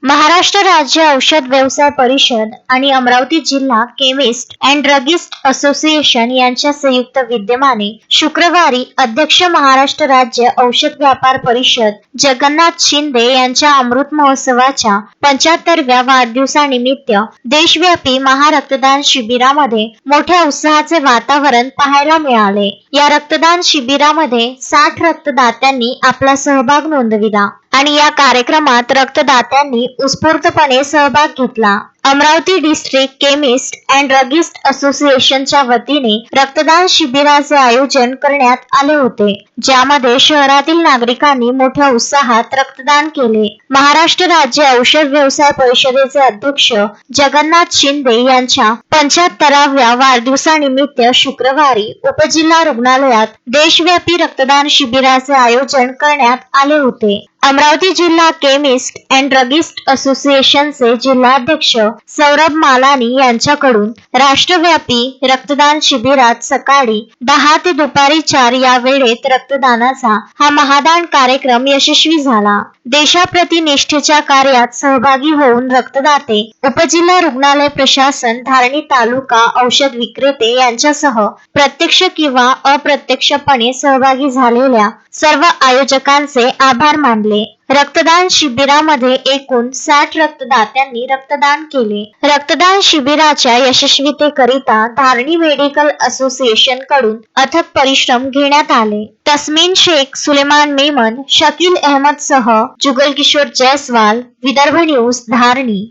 महाराष्ट्र राज्य औषध व्यवसाय परिषद आणि अमरावती जिल्हा केमिस्ट अँड ड्रगिस्ट असोसिएशन यांच्या संयुक्त विद्यमाने शुक्रवारी अध्यक्ष महाराष्ट्र राज्य औषध व्यापार परिषद जगन्नाथ शिंदे यांच्या अमृत महोत्सवाच्या 75व्या वाढदिवसानिमित्त देशव्यापी महारक्तदान शिबिरामध्ये मोठ्या उत्साहाचे वातावरण पाहायला मिळाले। या रक्तदान शिबिरामध्ये 60 रक्तदात्यांनी आपला सहभाग नोंदविला आणि या कार्यक्रमात रक्तदात्यांनी उत्स्फूर्तपणे सहभाग घेतला। Amravati district chemist and druggist असोसिएशनच्या वतीने रक्तदान शिबिराचे आयोजन करण्यात आले होते, ज्यामध्ये शहरातील नागरिकांनी मोठ्या उत्साहात रक्तदान केले। महाराष्ट्र राज्य औषध व्यवसाय परिषदेचे अध्यक्ष जगन्नाथ शिंदे यांच्या 75व्या वाढदिवसानिमित्त शुक्रवारी उपजिल्हा रुग्णालयात देशव्यापी रक्तदान शिबिराचे आयोजन करण्यात आले होते। अमरावती जिल्हा केमिस्ट अँड ड्रगिस्ट असोसिएशनचे जिल्हाध्यक्ष सौरभ मालानी यांच्याकडून राष्ट्रव्यापी रक्तदान शिबिरात सकाळी 10 ते दुपारी 4 या वेळेत रक्तदानाचा हा महादान कार्यक्रम यशस्वी झाला। देशाप्रती निष्ठेच्या कार्यात सहभागी होऊन रक्तदाते, उपजिल्हा रुग्णालय प्रशासन, धारणी तालुका औषध विक्रेते यांच्यासह प्रत्यक्ष किंवा अप्रत्यक्षपणे सहभागी झालेल्या सर्व आयोजकांचे आभार मानले। रक्तदान शिबिरामध्ये एकूण 60 रक्तदात्यांनी रक्तदान केले। रक्तदान शिबिराच्या यशस्वीतेकरिता धारणी मेडिकल असोसिएशन कडून अथक परिश्रम घेण्यात आले। तस्मीन शेख, सुलेमान मेमन, शकील अहमद सह जुगल किशोर जयस्वाल, विदर्भ न्यूज, धारणी।